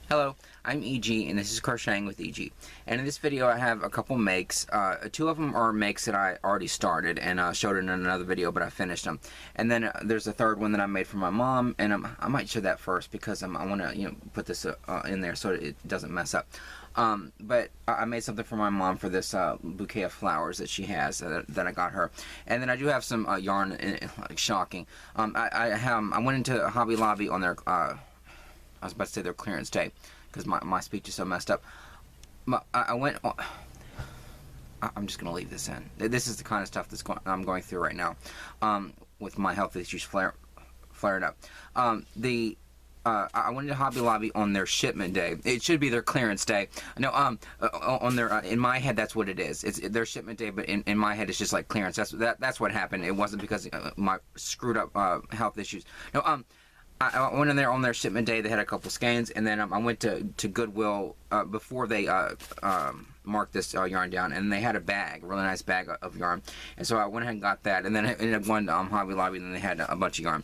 Hello, I'm EG and this is Crocheting with EG. And in this video I have a couple makes. Two of them are makes that I already started and showed in another video, but I finished them. And then there's a third one that I made for my mom, and I might show that first because I want to put this in there so it doesn't mess up. But I made something for my mom for this bouquet of flowers that she has that I got her. And then I do have some yarn, like shocking. I went into Hobby Lobby on their I was about to say their clearance day because my speech is so messed up. I went. I'm just going to leave this in. This is the kind of stuff I'm going through right now with my health issues flaring up. I went into Hobby Lobby on their shipment day. It should be their clearance day. No, on their in my head that's what it is. It's their shipment day, but in my head it's just like clearance. That's what happened. It wasn't because of my screwed up health issues. No, I went in there on their shipment day. They had a couple skeins, and then I went to Goodwill before they marked this yarn down, and they had a bag, a really nice bag of yarn. And so I went ahead and got that, and then I ended up going to Hobby Lobby, and then they had a bunch of yarn.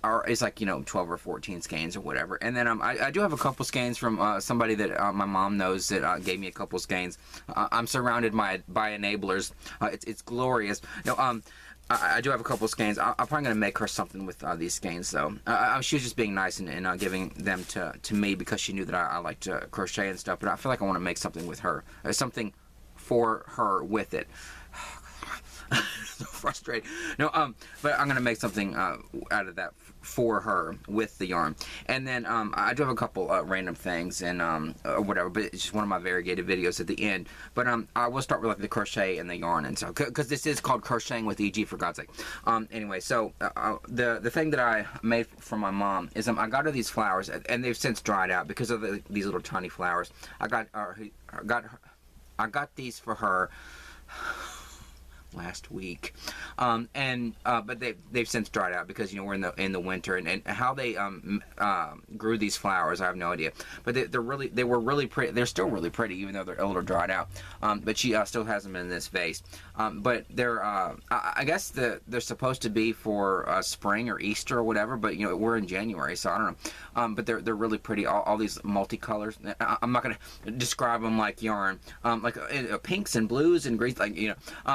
Or it's like 12 or 14 skeins or whatever. And then I do have a couple skeins from somebody that my mom knows that gave me a couple skeins. I'm surrounded by enablers. It's glorious. No, I do have a couple of skeins. I'm probably going to make her something with these skeins, though. She was just being nice and giving them to me because she knew that I like to crochet and stuff, but I feel like I want to make something with her. Something for her with it. So frustrated. No, but I'm going to make something out of that for her with the yarn. And then I do have a couple random things and or whatever, but it's just one of my variegated videos at the end. But I will start with like the crochet and the yarn and so, because this is called Crocheting with EG, for God's sake. Anyway, so the thing that I made for my mom is I got her these flowers, and they've since dried out because of these little tiny flowers. I got these for her last week, but they've since dried out because we're in the winter, and how they grew these flowers I have no idea, but they were really pretty. They're still really pretty even though they're a little dried out, but she still has them in this vase, but they're I guess they're supposed to be for spring or Easter or whatever, but we're in January, so I don't know, but they're really pretty, all these multicolors. I'm not going to describe them like yarn, like pinks and blues and greens,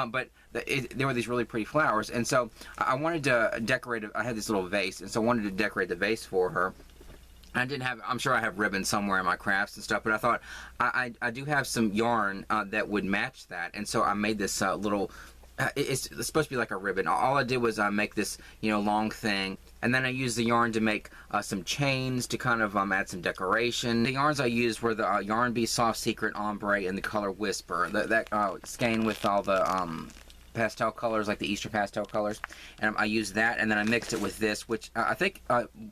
but there were these really pretty flowers, and so I wanted to decorate it. I had this little vase, and so I wanted to decorate the vase for her. I'm sure I have ribbon somewhere in my crafts and stuff, but I thought I do have some yarn that would match that, and so I made this little, it's supposed to be like a ribbon. All I did was make this long thing, and then I used the yarn to make some chains to kind of add some decoration. The yarns I used were the Yarn Bee Soft Secret Ombre and the color Whisper. That skein with all the pastel colors, like the Easter pastel colors, and I used that, and then I mixed it with this, which I think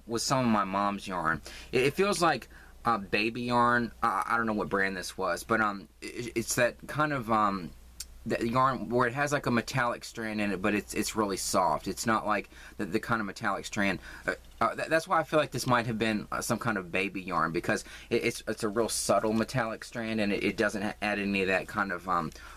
was some of my mom's yarn. It feels like baby yarn. I don't know what brand this was, but it's that kind of that yarn where it has like a metallic strand in it, but it's really soft. It's not like the kind of metallic strand. That's why I feel like this might have been some kind of baby yarn, because it's a real subtle metallic strand, and it doesn't add any of that kind of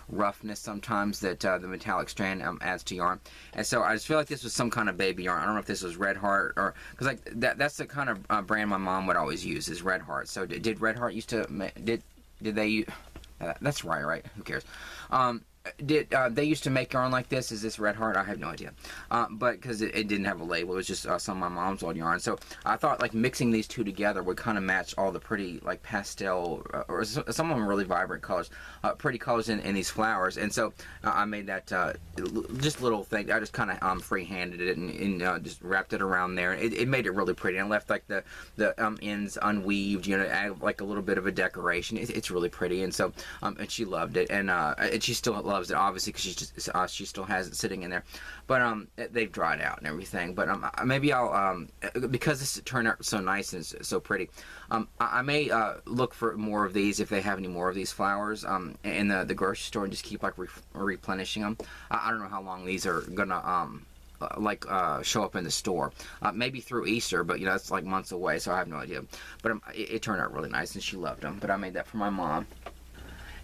roughness sometimes that the metallic strand adds to yarn. And so I just feel like this was some kind of baby yarn. I don't know if this was Red Heart, or because like that's the kind of brand my mom would always use, is Red Heart. So did Red Heart used to did they use that's right, who cares. Did they used to make yarn like this? Is this Red Heart? I have no idea, but because it didn't have a label, it was just some of my mom's old yarn. So I thought like mixing these two together would kind of match all the pretty like pastel, or some of them really vibrant colors, pretty colors in these flowers. And so I made that just little thing. I just kind of free-handed it and just wrapped it around there. It made it really pretty, and left like the ends unweaved, add like a little bit of a decoration. It's really pretty, and so and she loved it, and she still loves it, obviously, because she still has it sitting in there, but they've dried out and everything. But maybe I'll because this turned out so nice and so pretty, I may look for more of these if they have any more of these flowers in the grocery store, and just keep like replenishing them. I don't know how long these are gonna show up in the store, maybe through Easter, but it's like months away, so I have no idea. But it turned out really nice, and she loved them. But I made that for my mom.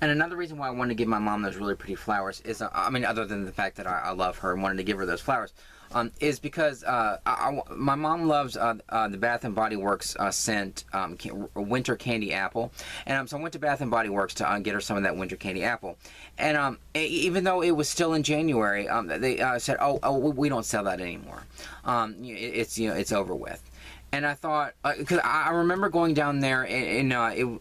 And another reason why I wanted to give my mom those really pretty flowers is, I mean, other than the fact that I love her and wanted to give her those flowers, is because my mom loves the Bath and Body Works scent Winter Candy Apple, and so I went to Bath and Body Works to get her some of that Winter Candy Apple, and even though it was still in January, they said, oh, we don't sell that anymore. It's over with. And I thought, because I remember going down there, and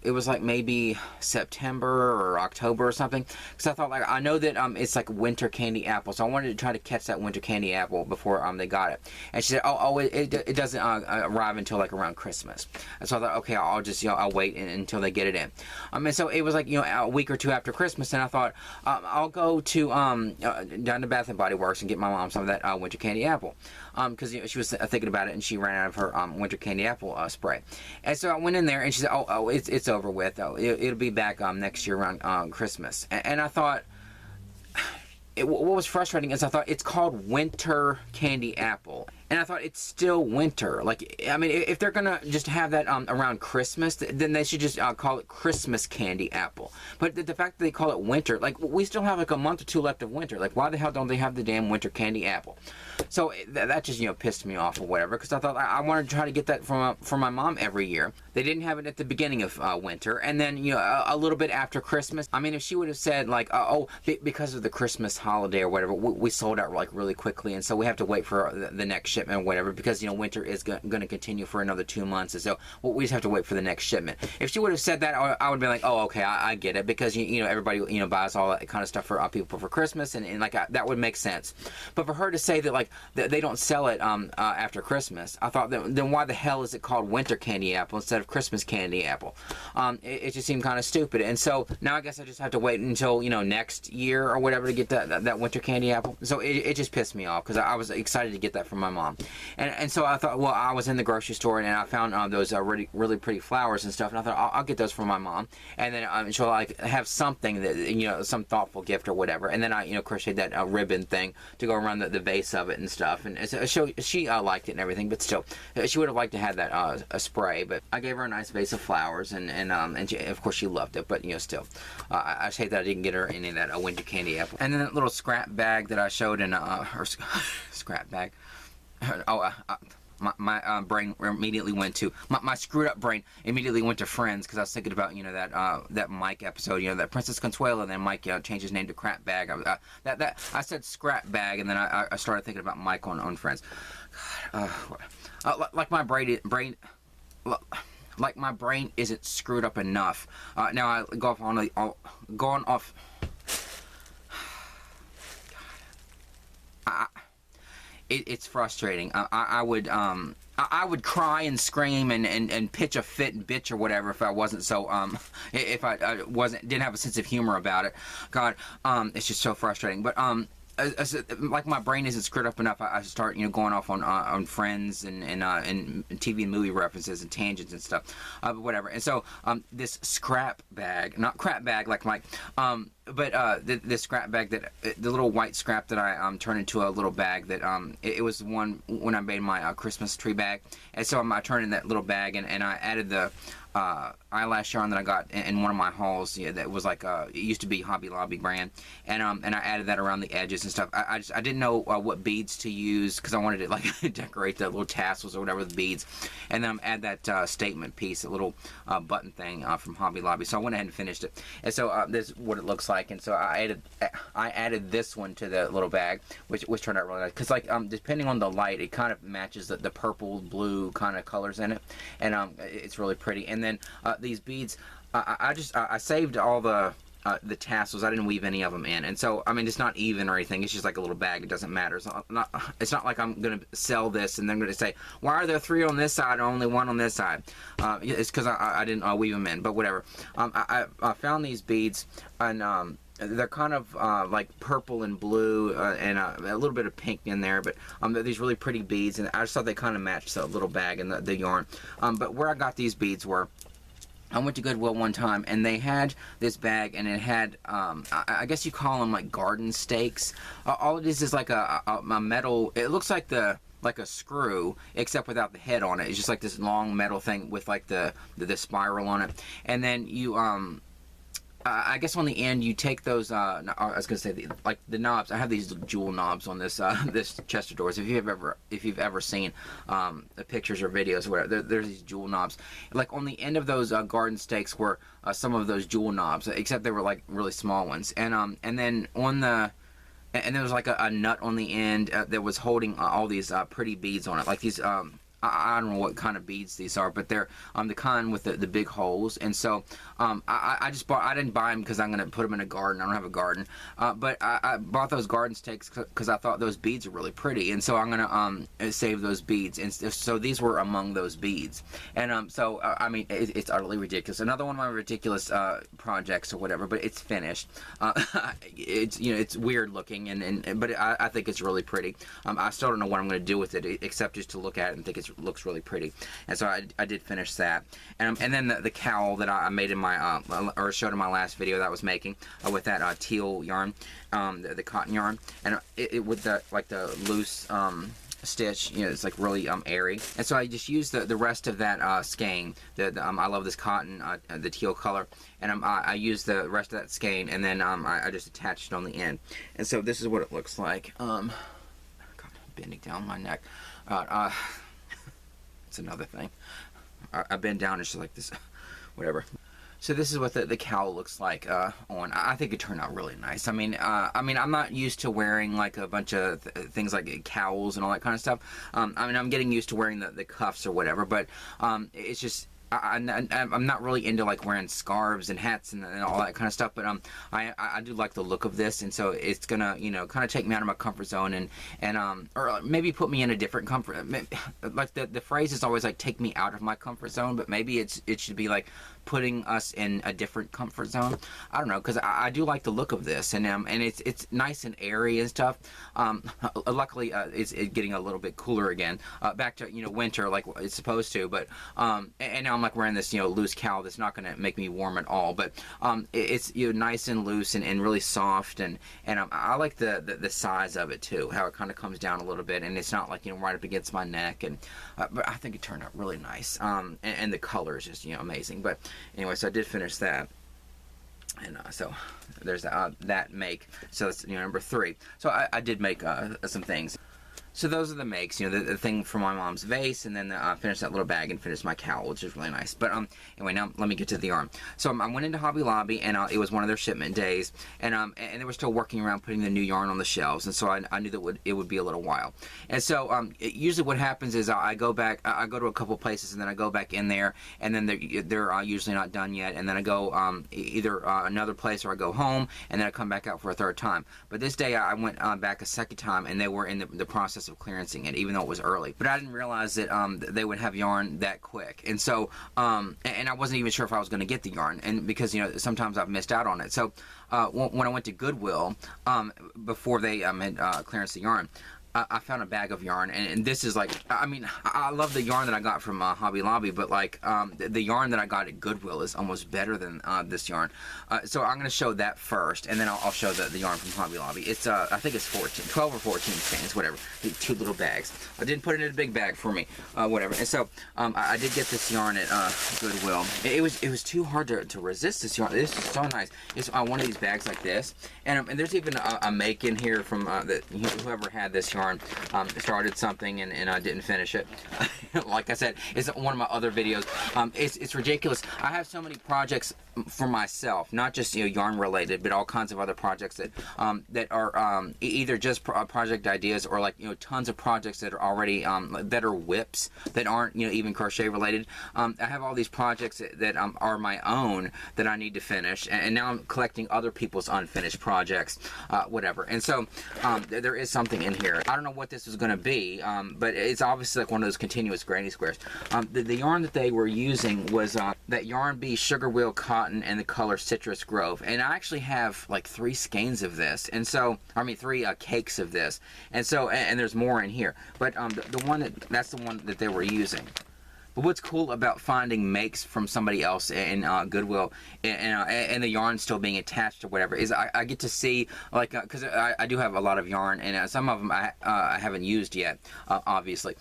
it was like maybe September or October or something. Because I thought, like, I know that it's like winter candy apple, so I wanted to try to catch that winter candy apple before they got it. And she said, it doesn't arrive until like around Christmas. And so I thought, okay, I'll just I'll wait until they get it in. And so it was like a week or two after Christmas, and I thought I'll go to down to Bath and Body Works and get my mom some of that winter candy apple. Because she was thinking about it, and she ran out of her winter candy apple spray. And so I went in there, and she said, oh, it's over with. It'll be back next year around Christmas. And I thought, what was frustrating is I thought it's called winter candy apple. And I thought it's still winter. Like, I mean, if they're gonna just have that around Christmas, then they should just call it Christmas candy apple. But the fact that they call it winter, like, we still have like a month or two left of winter. Like, why the hell don't they have the damn winter candy apple? So that just pissed me off or whatever, because I thought I wanted to try to get that from my mom every year. They didn't have it at the beginning of winter, and then a little bit after Christmas. I mean, if she would have said like, because of the Christmas holiday or whatever, we sold out like really quickly, and so we have to wait for the next shipment or whatever, because winter is going to continue for another 2 months, and so we just have to wait for the next shipment. If she would have said that, I would be like, oh, okay, I get it, because everybody buys all that kind of stuff for people for Christmas, and like that would make sense. But for her to say that like they don't sell it after Christmas, I thought then why the hell is it called winter candy apple instead of Christmas candy apple? It just seemed kind of stupid, and so now I guess I just have to wait until next year or whatever to get that winter candy apple. So it just pissed me off, because I was excited to get that from my mom. And so I thought, well, I was in the grocery store, and I found those really, really pretty flowers and stuff, and I thought I'll get those for my mom, and then she'll like have something that some thoughtful gift or whatever. And then I crocheted that ribbon thing to go around the base of it and stuff, and so she liked it and everything, but still she would have liked to have that a spray. But I gave her a nice vase of flowers, and she, of course she loved it, but still I just hate that I didn't get her any of that winter candy apple. And then that little scrap bag that I showed in her scrap bag. My brain immediately went to my screwed up brain immediately went to Friends, because I was thinking about that Mike episode, that Princess Consuelo, and then Mike changed his name to Crap Bag. I said scrap bag, and then I started thinking about Mike on Friends. Like my brain like my brain isn't screwed up enough. Now I go off on going off. It's frustrating. I would cry and scream and pitch a fit and bitch or whatever if I wasn't so if I didn't have a sense of humor about it. God, it's just so frustrating. But like my brain isn't screwed up enough. I start going off on Friends and TV and movie references and tangents and stuff, but whatever. And so this scrap bag, not crap bag like Mike, but this scrap bag, that the little white scrap that I turned into a little bag, that it was the one when I made my Christmas tree bag, and so I turned in that little bag, and I added the eyelash yarn that I got in one of my hauls. That was like it used to be Hobby Lobby brand, and I added that around the edges and stuff. I didn't know what beads to use, because I wanted to like decorate the little tassels or whatever with beads, and then add that statement piece, a little button thing from Hobby Lobby. So I went ahead and finished it, and so this is what it looks like. And so I added this one to the little bag, which turned out really nice, because like depending on the light, it kind of matches the purple blue kind of colors in it, and it's really pretty. And then these beads, I saved all the tassels. I didn't weave any of them in, and so I mean, it's not even or anything. It's just like a little bag. It doesn't matter. It's not like I'm gonna sell this and they're gonna say, why are there 3 on this side and only 1 on this side? It's because I didn't weave them in. But whatever. I found these beads, and they're kind of like purple and blue, and a little bit of pink in there, but they're these really pretty beads, and I just thought they kind of matched the little bag and the yarn. But where I got these beads were, I went to Goodwill one time, and they had this bag, and it had, I guess you call them like garden stakes. All it is like a metal, it looks like like a screw, except without the head on it. It's just like this long metal thing with like the spiral on it. And then you, I guess on the end you take those. I was gonna say like the knobs. I have these jewel knobs on this this chest of drawers. If you've ever seen the pictures or videos or whatever, there's these jewel knobs. Like on the end of those garden stakes were some of those jewel knobs, except they were like really small ones. And then on the there was like a nut on the end that was holding all these pretty beads on it, like these. I don't know what kind of beads these are, but they're the kind with the big holes. And so I just bought. I didn't buy them because I'm gonna put them in a garden. I don't have a garden, but I bought those garden stakes because I thought those beads are really pretty, and so I'm gonna save those beads. And so these were among those beads. And so I mean, it's utterly ridiculous. Another one of my ridiculous projects or whatever, but it's finished. It's it's weird looking, but I think it's really pretty. I still don't know what I'm gonna do with it except just to look at it and think it looks really pretty. And so I did finish that. And then the cowl that I made in my or showed in my last video that I was making with that teal yarn, the cotton yarn, and it with the like the loose stitch, it's like really airy. And so I just used the rest of that skein. I love this cotton, the teal color, and I used the rest of that skein, and then I just attached it on the end. And so this is what it looks like. God, bending down my neck. It's another thing. I bend down, it's just like this, whatever. So this is what the cowl looks like on. I think it turned out really nice. I mean, I'm not used to wearing like a bunch of things like cowls and all that kind of stuff. I mean, I'm getting used to wearing the cuffs or whatever, but it's just. I'm not really into like wearing scarves and hats and all that kind of stuff, but I do like the look of this, and so it's gonna kind of take me out of my comfort zone and or maybe put me in a different comfort. Like the phrase is always like take me out of my comfort zone, but maybe it should be like putting us in a different comfort zone. I don't know, because I do like the look of this, and it's nice and airy and stuff. Luckily, it's getting a little bit cooler again, back to winter like it's supposed to. But and now I'm like wearing this loose cowl that's not going to make me warm at all. But it's nice and loose and really soft, and I like the size of it too, how it kind of comes down a little bit, and it's not like right up against my neck. And but I think it turned out really nice. And the color is just amazing. But anyway, so I did finish that, and so there's that make. So that's number 3. So I did make some things. So those are the makes, the thing for my mom's vase, and then finish that little bag and finish my cowl, which is really nice. But anyway, now let me get to the yarn. So I went into Hobby Lobby, and it was one of their shipment days, and they were still working around putting the new yarn on the shelves, and so I knew that it would be a little while. And so usually what happens is I go back, I go to a couple places, and then I go back in there, and then they're usually not done yet, and then I go either another place or I go home, and then I come back out for a third time. But this day I went back a second time, and they were in the process of clearancing it, even though it was early. But I didn't realize that they would have yarn that quick, and so and I wasn't even sure if I was going to get the yarn, and because sometimes I've missed out on it. So when I went to Goodwill before they had clearance the yarn, I found a bag of yarn, and this is like, I mean, I love the yarn that I got from Hobby Lobby, but like the yarn that I got at Goodwill is almost better than this yarn. So I'm going to show that first, and then I'll show the yarn from Hobby Lobby. It's I think it's 12 or 14 skeins, whatever. 2 little bags. I didn't put it in a big bag for me, whatever. And so I did get this yarn at Goodwill. It was too hard to resist this yarn. This is so nice. It's one of these bags like this, and there's even a make in here from whoever had this yarn. Started something and I didn't finish it. Like I said, it's one of my other videos. It's ridiculous. I have so many projects for myself, not just yarn related, but all kinds of other projects that are either just project ideas or like tons of projects that are already that are whips that aren't even crochet related. I have all these projects that are my own that I need to finish, and now I'm collecting other people's unfinished projects, whatever. And so there is something in here. I don't know what this is going to be, but it's obviously like one of those continuous granny squares. The yarn that they were using was that Yarn Bee Sugar Wheel Cotton and the color Citrus Grove, and I actually have like 3 skeins of this, and so 3 cakes of this, and so and there's more in here, but that's the one that they were using. But what's cool about finding makes from somebody else in Goodwill and the yarn still being attached or whatever is I get to see, like, because I do have a lot of yarn, and some of them I haven't used yet, obviously.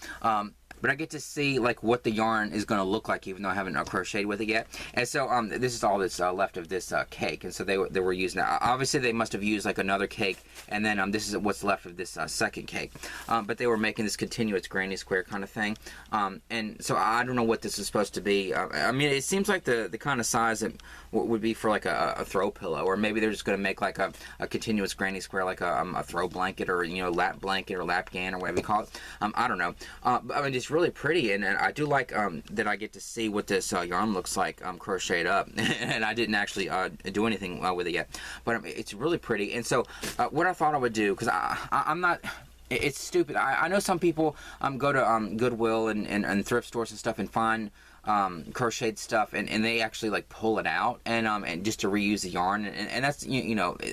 but I get to see like what the yarn is going to look like, even though I haven't crocheted with it yet. And so this is all that's left of this cake, and so they were using it. Obviously they must have used like another cake, and then this is what's left of this second cake. But they were making this continuous granny square kind of thing, and so I don't know what this is supposed to be. I mean, it seems like the kind of size that would be for like a throw pillow, or maybe they're just going to make like a continuous granny square, like a throw blanket, or lap blanket or lapgan or whatever you call it. I don't know. But, I mean, it's really pretty, and I do like that I get to see what this yarn looks like crocheted up, and I didn't actually do anything with it yet, but it's really pretty. And so what I thought I would do, because I'm not, it's stupid. I know some people go to Goodwill and thrift stores and stuff and find crocheted stuff, and they actually like pull it out and just to reuse the yarn, and that's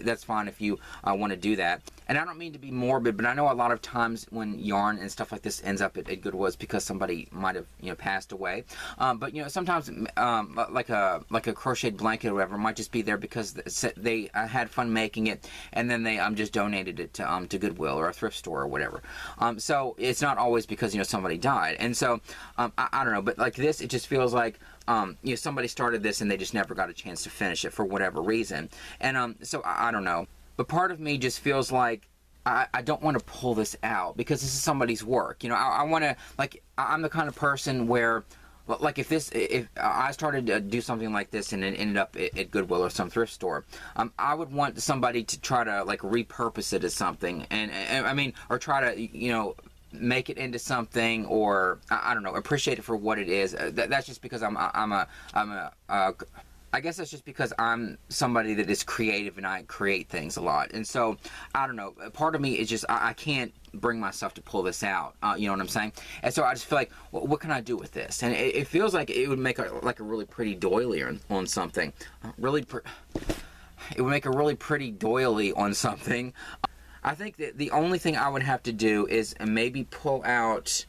that's fine if you want to do that. And I don't mean to be morbid, but I know a lot of times when yarn and stuff like this ends up at Goodwill, it's because somebody might have passed away. But sometimes like a crocheted blanket or whatever might just be there because they had fun making it, and then they just donated it to Goodwill or a thrift store or whatever. So it's not always because somebody died. And so I don't know, but like this, it just feels like somebody started this and they just never got a chance to finish it for whatever reason. And so I don't know. But part of me just feels like I don't want to pull this out because this is somebody's work. I want to, like, I'm the kind of person where, like, if I started to do something like this and it ended up at Goodwill or some thrift store, I would want somebody to try to like repurpose it as something, and I mean, or try to make it into something, or I don't know, appreciate it for what it is. That's just because I guess that's just because I'm somebody that is creative and I create things a lot. And so, I don't know, part of me is just, I can't bring myself to pull this out, you know what I'm saying? And so I just feel like, well, what can I do with this? And it feels like it would make like a really pretty doily on something. It would make a really pretty doily on something. I think that the only thing I would have to do is maybe pull out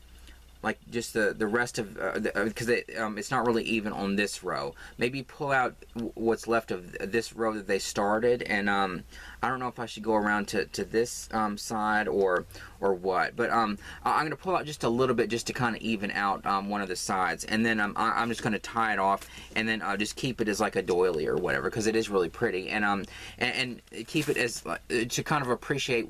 like just the rest of because it's not really even on this row. Maybe pull out what's left of this row that they started, and I don't know if I should go around to this side or what, but I'm going to pull out just a little bit just to kind of even out one of the sides, and then I'm just going to tie it off, and then just keep it as like a doily or whatever, because it is really pretty, and keep it as to kind of appreciate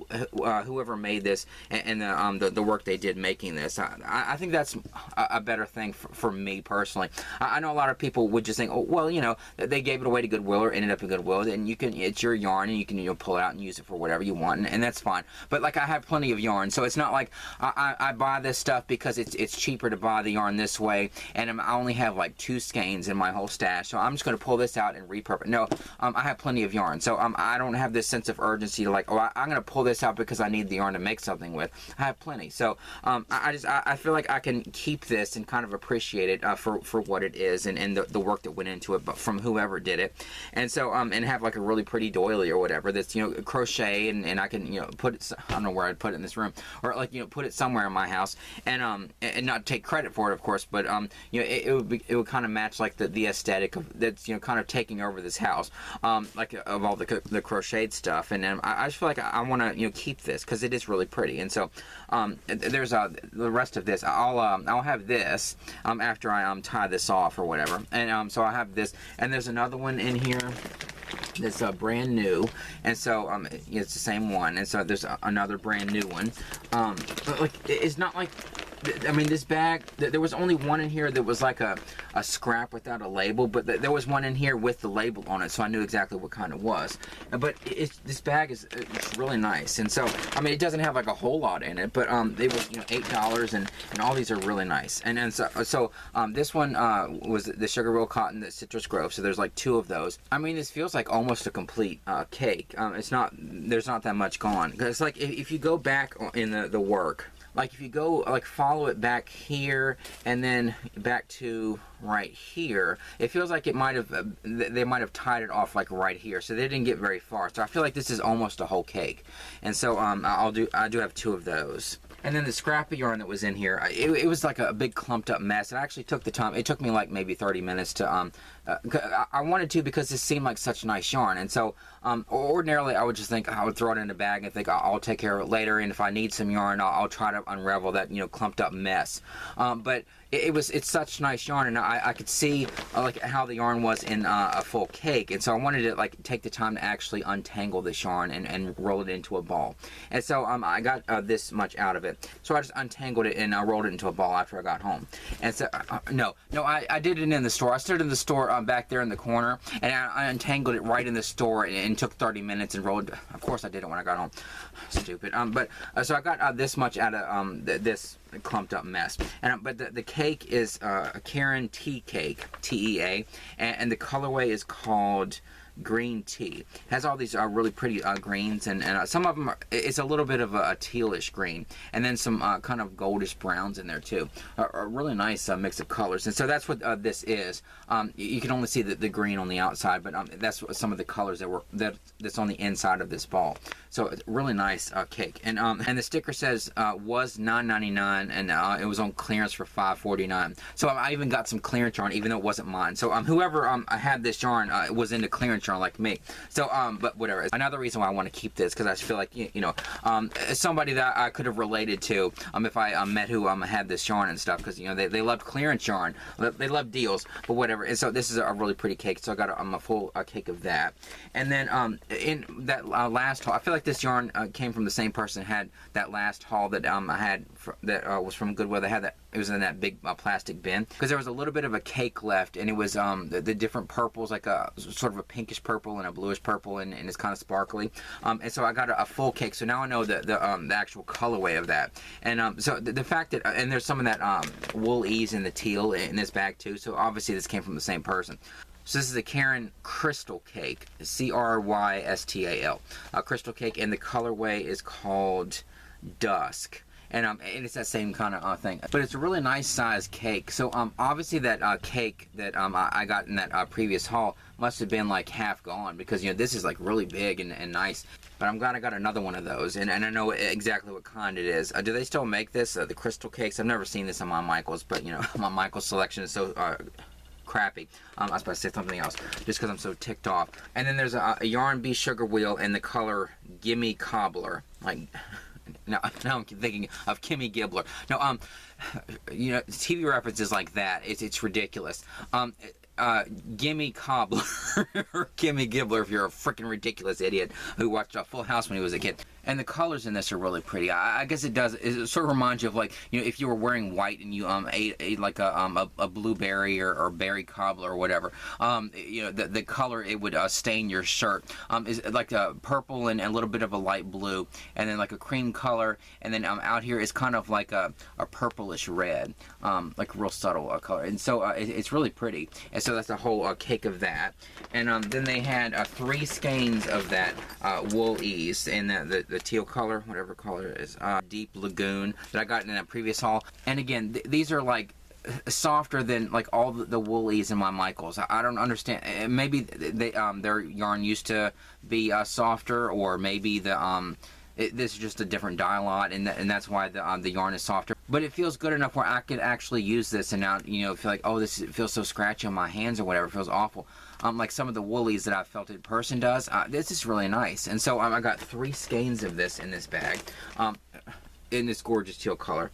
whoever made this and the work they did making this. I think that's a better thing for me personally. I know a lot of people would just think, oh well, they gave it away to Goodwill or ended up in Goodwill, and it's your yarn and you can pull it out and use it for whatever you want, and that's fine. But like, I have plenty of yarn, so it's not like I buy this stuff because it's cheaper to buy the yarn this way, and I only have like 2 skeins in my whole stash, so I'm just going to pull this out and repurpose. No, I have plenty of yarn, so I don't have this sense of urgency to like, oh, I'm going to pull this out because I need the yarn to make something with. I have plenty, so I feel like I can keep this and kind of appreciate it for what it is, and the work that went into it, but from whoever did it, and so and have like a really pretty doily or whatever that's crochet, and I can put it, I don't know where I'd put it in this room, or like put it somewhere in my house, and not take credit for it, of course, but it would kind of match like the aesthetic of that's kind of taking over this house, like of all the crocheted stuff, and I just feel like I want to keep this because it is really pretty. And so there's the rest of this. I'll have this after I tie this off or whatever, and so I have this, and there's another one in here that's brand new, and so it's the same one, and so there's another brand new one, but like, it's not like, I mean, this bag, there was only one in here that was like a scrap without a label, but there was one in here with the label on it, so I knew exactly what kind it was. But this bag it's really nice, and so, I mean, it doesn't have like a whole lot in it, but it was $8, and all these are really nice. And so this one was the Sugar Roll Cotton, the Citrus Grove, so there's like 2 of those. I mean, this feels like almost a complete cake. There's not that much gone, because like if you go back in the work, like if you go like follow it back here and then back to right here, it feels like they might have tied it off like right here, so they didn't get very far. So I feel like this is almost a whole cake, and so I do have 2 of those. And then the scrap of yarn that was in here, it was like a big clumped up mess. I actually took the time. It took me like maybe 30 minutes to I wanted to, because this seemed like such nice yarn. And so ordinarily I would just think I would throw it in a bag and think I'll take care of it later, and if I need some yarn I'll try to unravel that, you know, clumped up mess. But it's such nice yarn, and I could see like how the yarn was in a full cake, and so I wanted to like take the time to actually untangle this yarn and roll it into a ball. And so I got this much out of it, so I just untangled it and I rolled it into a ball after I got home. And so no, I did it in the store. I stood in the store back there in the corner, and I untangled it right in the store, and took 30 minutes and rolled. Of course I did it when I got home. Stupid. But so I got this much out of this clumped up mess. And but the cake is a Karen tea cake, TEA, and the colorway is called green tea. It has all these really pretty greens, and some of them it's a little bit of a tealish green, and then some kind of goldish browns in there too. A really nice mix of colors. And so that's what this is. You can only see the green on the outside, but that's what some of the colors that's on the inside of this ball. So it's really nice cake. And the sticker says was $9.99, and it was on clearance for $5.49. So I even got some clearance yarn, even though it wasn't mine. So whoever had this yarn was into clearance yarn like me. So but whatever. Another reason why I want to keep this, because I feel like you know somebody that I could have related to if I met who had this yarn and stuff, because you know they loved clearance yarn, they love deals, but whatever. And so this is a really pretty cake. So I got a full cake of that. And then in that last haul, I feel like this yarn came from the same person that had that last haul that I had that was from Goodwill. They had that. It was in that big plastic bin, because there was a little bit of a cake left, and it was the different purples, like a sort of a pinkish purple and a bluish purple, and it's kind of sparkly. And so I got a full cake, so now I know the actual colorway of that. And so the fact that and there's some of that wool ease in the teal in this bag too. So obviously this came from the same person. So this is a Karen Crystal Cake, Crystal, Crystal Cake, and the colorway is called Dusk. And it's that same kind of thing, but it's a really nice size cake. So obviously that cake that I got in that previous haul must have been like half gone, because you know this is like really big and nice. But I'm glad I got another one of those, and I know exactly what kind it is. Do they still make this, the Crystal Cakes? I've never seen this on my Michaels, but you know my Michaels selection is so crappy. I was about to say something else just because I'm so ticked off. And then there's a Yarn Bee sugar wheel in the color Gimme Cobbler. Like now I'm thinking of Kimmy Gibbler. No, you know, TV references like that, it's ridiculous. Gimme Cobbler or Kimmy Gibbler if you're a freaking ridiculous idiot who watched Full House when he was a kid. And the colors in this are really pretty. I guess it does. It sort of reminds you of, like, you know, if you were wearing white and you ate like a blueberry or berry cobbler or whatever. You know, the color it would stain your shirt. Is like a purple and a little bit of a light blue, and then like a cream color, and then out here is kind of like a purplish red, like a real subtle color. And so it's really pretty. And so that's a whole cake of that. And then they had 3 skeins of that wool ease in the teal color, whatever color it is, Deep Lagoon, that I got in that previous haul. And again, these are like softer than like all the woolies in my Michaels. I don't understand. Maybe they their yarn used to be softer, or maybe this is just a different dye lot, and that's why the yarn is softer. But it feels good enough where I could actually use this and not, you know, feel like, oh, this feels so scratchy on my hands or whatever. It feels awful. Like some of the woolies that I've felt in person does. This is really nice. And so I got 3 skeins of this in this bag, in this gorgeous teal color.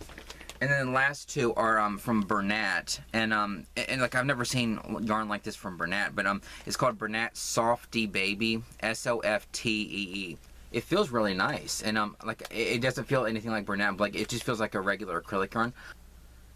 And then the last 2 are from Bernat, and like I've never seen yarn like this from Bernat, but it's called Bernat Softy Baby, SOFTEE. It feels really nice, and like it doesn't feel anything like Bernat, like it just feels like a regular acrylic yarn.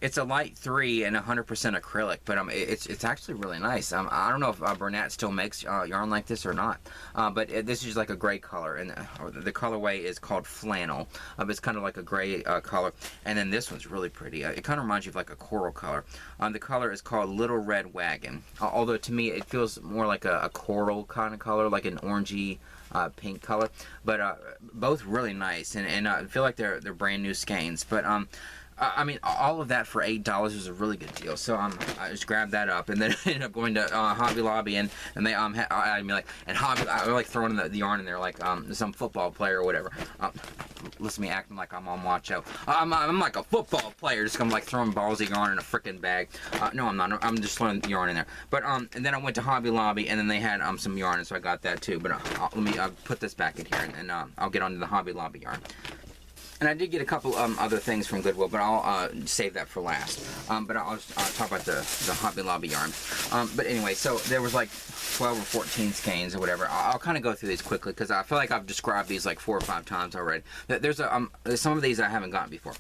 It's a light 3 and 100% acrylic, but it's actually really nice. I don't know if Bernat still makes yarn like this or not, but this is like a gray color, and the colorway is called Flannel. It's kind of like a gray color, and then this one's really pretty. It kind of reminds you of like a coral color. The color is called Little Red Wagon, although to me it feels more like a coral kind of color, like an orangey pink color, but both really nice, and I feel like they're brand new skeins. But I mean, all of that for $8 was a really good deal. So I just grabbed that up, and then ended up going to Hobby Lobby, and they I mean, like, and Hobby, I like throwing the yarn in there like some football player or whatever. listen to me acting like I'm on macho. I'm like a football player, just I'm like throwing balls of yarn in a freaking bag. No, I'm not. I'm just throwing yarn in there. But and then I went to Hobby Lobby, and then they had some yarn, and so I got that too. But let me put this back in here, and I'll get onto the Hobby Lobby yarn. And I did get a couple other things from Goodwill, but I'll save that for last. But I'll talk about the Hobby Lobby yarn. But anyway, so there was like 12 or 14 skeins or whatever. I'll kind of go through these quickly because I feel like I've described these like 4 or 5 times already. There's some of these I haven't gotten before.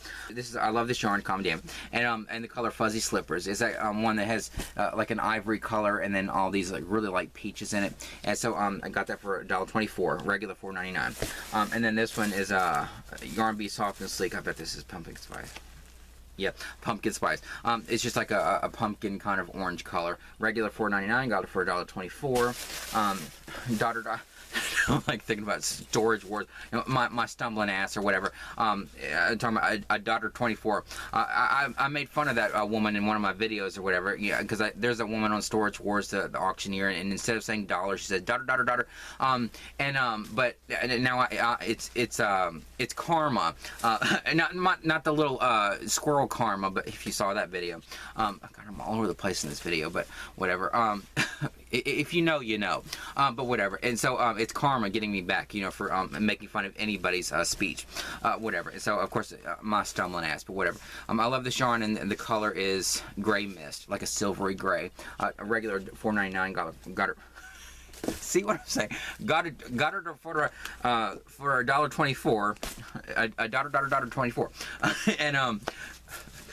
I love this yarn, Calm Down, and the color Fuzzy Slippers is that one that has like an ivory color and then all these like really light peaches in it. And so I got that for $1.24, regular $4.99. And then this one is Yarn Bee Soft and Sleek. I bet this is pumpkin spice. Yeah, pumpkin spice. It's just like a pumpkin kind of orange color. Regular $4.99. Got it for $1.24. I'm like thinking about Storage Wars, you know, my stumbling ass or whatever. Talking about a $1.24. I made fun of that woman in one of my videos or whatever. Yeah, because there's a woman on Storage Wars, the auctioneer, and instead of saying dollar, she said $. But now it's karma. Not the little squirrel karma, but if you saw that video, God, I'm all over the place in this video, but whatever. If you know, you know. But whatever. And so it's karma getting me back, you know, for making fun of anybody's speech, whatever. And so of course my stumbling ass, but whatever. I love this yarn, and the color is Gray Mist, like a silvery gray. A regular $4.99. Got it. See what I'm saying? Got it for $1.24. $1.24. And I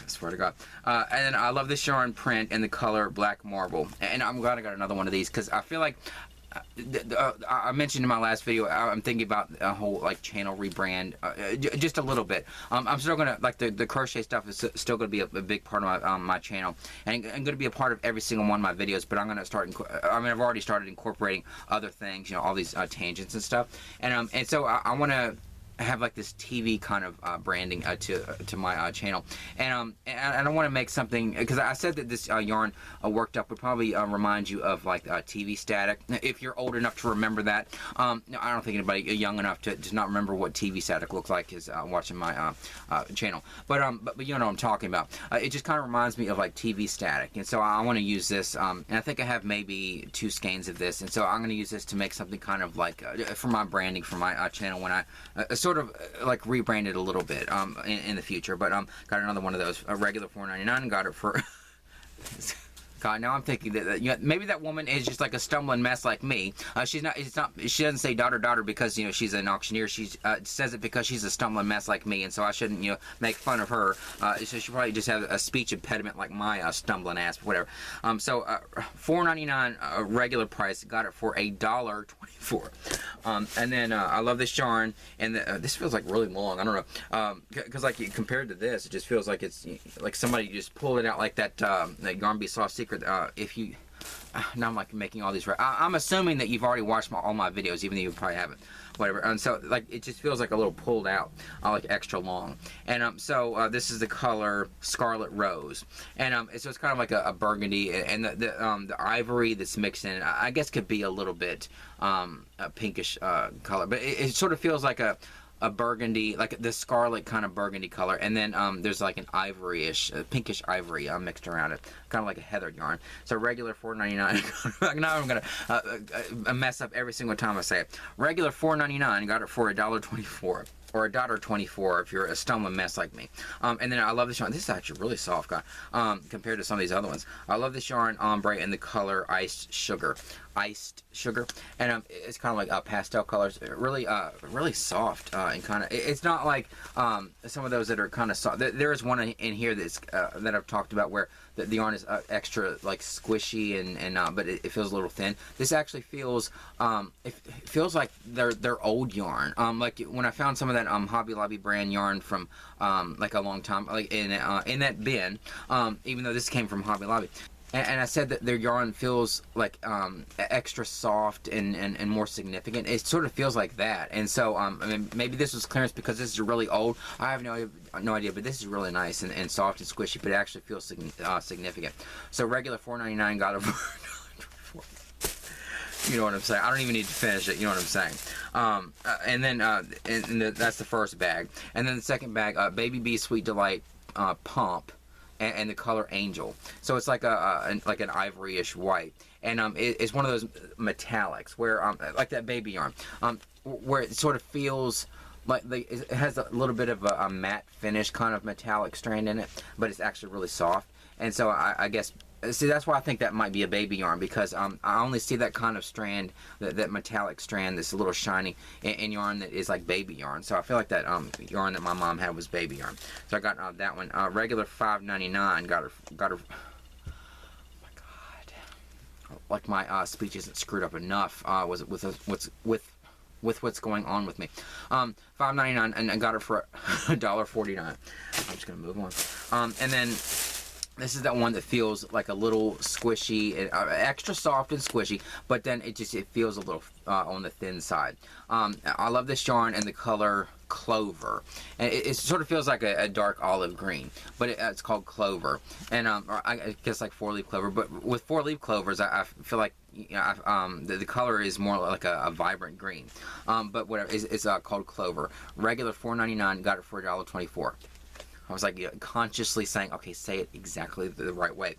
swear to God. And then I love this yarn print and the color Black Marble. And I'm glad I got another one of these because I feel like I mentioned in my last video I'm thinking about a whole like channel rebrand, just a little bit. I'm still gonna like the crochet stuff is still gonna be a big part of my channel, and I'm gonna be a part of every single one of my videos. But I'm gonna start. I've already started incorporating other things, you know, all these tangents and stuff. And so I want to have like this TV kind of branding to my channel, and I want to make something because I said that this yarn worked up would probably remind you of like TV static. If you're old enough to remember that, no, I don't think anybody young enough to not remember what TV static looks like is watching my channel. But you know what I'm talking about. It just kind of reminds me of like TV static, and so I want to use this. And I think I have maybe 2 skeins of this, and so I'm going to use this to make something kind of like for my branding for my channel when I sort of like rebranded a little bit in the future. But got another one of those, a regular $4.99. Got it for God, now I'm thinking that you know, maybe that woman is just like a stumbling mess like me. She's not. It's not. She doesn't say daughter because you know she's an auctioneer. She says it because she's a stumbling mess like me, and so I shouldn't make fun of her. So she probably just has a speech impediment like my stumbling ass, whatever. So $4.99 regular price. Got it for $1.24. And then I love this yarn, and this feels like really long. I don't know because like compared to this, it just feels like it's like somebody just pulled it out like that Yarn Bee Soft Secret. If you now I'm like making all these I'm assuming that you've already watched all my videos, even though you probably haven't, whatever. And so like it just feels like a little pulled out, like extra long. And so this is the color Scarlet Rose, and so it's kind of like a burgundy, and the ivory that's mixed in I guess could be a little bit a pinkish color, but it sort of feels like a burgundy, like the scarlet kind of burgundy color, and then there's like an ivory-ish, pinkish ivory mixed around it, kind of like a heather yarn. So regular $4.99. Now I'm gonna mess up every single time I say it. Regular $4.99. Got it for $1.24. Or $1.24 if you're a stumbling mess like me. And then I love this yarn. This is actually really soft, guy, compared to some of these other ones. I love this yarn ombre in the color Iced Sugar. And it's kind of like pastel colors. Really soft and kind of. It's not like some of those that are kind of soft. There is one in here that's that I've talked about where the yarn is extra like squishy and but it feels a little thin. This actually feels it feels like they're old yarn. Like when I found some of that Hobby Lobby brand yarn from like a long time, like in that bin, even though this came from Hobby Lobby. And I said that their yarn feels like extra soft and more significant. It sort of feels like that. And so, I mean, maybe this was clearance because this is really old. I have no idea, but this is really nice and soft and squishy, but it actually feels significant. So regular $4.99, got it for $1.24. You know what I'm saying? I don't even need to finish it. You know what I'm saying? And then that's the first bag. And then the second bag, Baby Bee Sweet Delight Pump, and the color Angel. So it's like like an ivory-ish white, and it's one of those metallics where like that baby yarn, where it sort of feels like it has a little bit of a matte finish kind of metallic strand in it, but it's actually really soft. And so I guess, see, that's why I think that might be a baby yarn, because I only see that kind of strand, that metallic strand, this little shiny in yarn that is like baby yarn. So I feel like that yarn that my mom had was baby yarn. So I got that one. Regular $5.99. Got her. Oh my God! Like my speech isn't screwed up enough. Was it with what's going on with me? $5.99, and I got her for $1.49. I'm just gonna move on. And then this is that one that feels like a little squishy, extra soft and squishy, but then it feels a little on the thin side. I love this yarn and the color Clover, and it sort of feels like a dark olive green, but it's called Clover, and or I guess like 4-leaf clover. But with 4-leaf clovers, I feel like, you know, the color is more like a vibrant green, but whatever, it's called Clover. Regular $4.99, got it for $1.24. I was like consciously saying, okay, say it exactly the right way.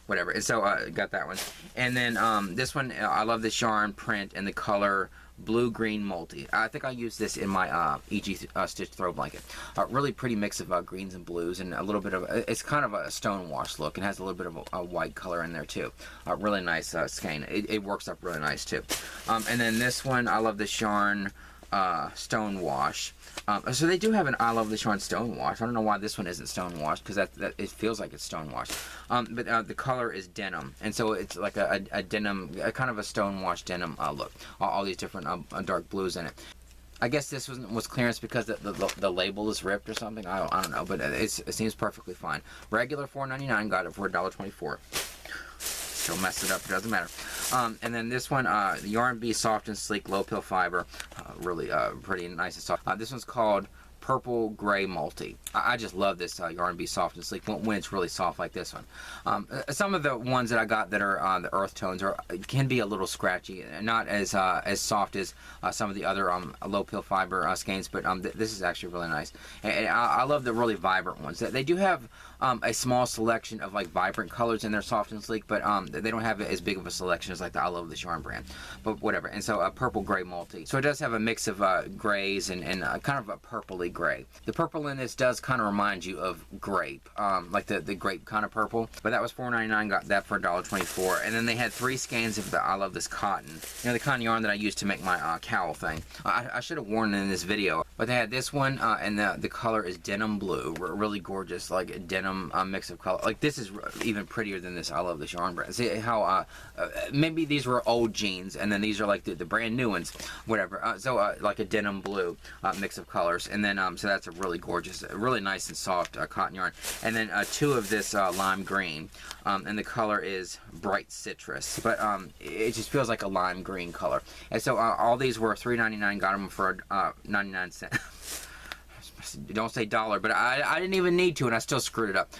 Whatever. And so I got that one. And then this one, I love this yarn print and the color Blue-Green Multi. I think I used this in my EG Stitch throw blanket. Really pretty mix of greens and blues, and a little bit of, it's kind of a stone wash look, and has a little bit of a white color in there too. Really nice skein. It works up really nice too. And then this one, I love this yarn Stone Wash. So they do have an I love this yarn Stone Wash. I don't know why this one isn't Stone Wash, because that it feels like it's Stone Wash. But the color is denim, and so it's like a denim, kind of a Stone Wash denim look. All these different dark blues in it. I guess this was clearance because the label is ripped or something. I don't know, but it seems perfectly fine. Regular $4.99, got it for $1.24. Still mess it up, it doesn't matter. And then this one, the Yarn Bee Soft and Sleek Low Pill Fiber, really pretty nice and soft. This one's called Purple Gray Multi. I just love this Yarn Bee Soft and Sleek when it's really soft like this one. Some of the ones that I got that are the earth tones can be a little scratchy, not as soft as some of the other low pill fiber skeins, but this is actually really nice. And I love the really vibrant ones. They do have a small selection of like vibrant colors in their soft and sleek, but they don't have as big of a selection as like the I Love This Yarn brand. But whatever. And so Purple Gray Multi. So it does have a mix of grays and kind of a purpley gray. The purple in this does kind of remind you of grape, like the grape kind of purple. But that was $4.99. Got that for $1.24. And then they had 3 skeins of the I Love This Cotton. You know, the kind of yarn that I used to make my cowl thing. I should have worn it in this video. But they had this one, and the color is denim blue. Really gorgeous, like denim mix of color. Like this is even prettier than this I Love This Yarn brand. See how maybe these were old jeans, and then these are like the brand new ones, whatever. So like a denim blue mix of colors, and then so that's a really gorgeous, really nice and soft cotton yarn. And then 2 of this lime green, and the color is Bright Citrus, but it just feels like a lime green color. And so all these were $3.99. Got them for 99 cents. Don't say dollar, but I didn't even need to, and I still screwed it up.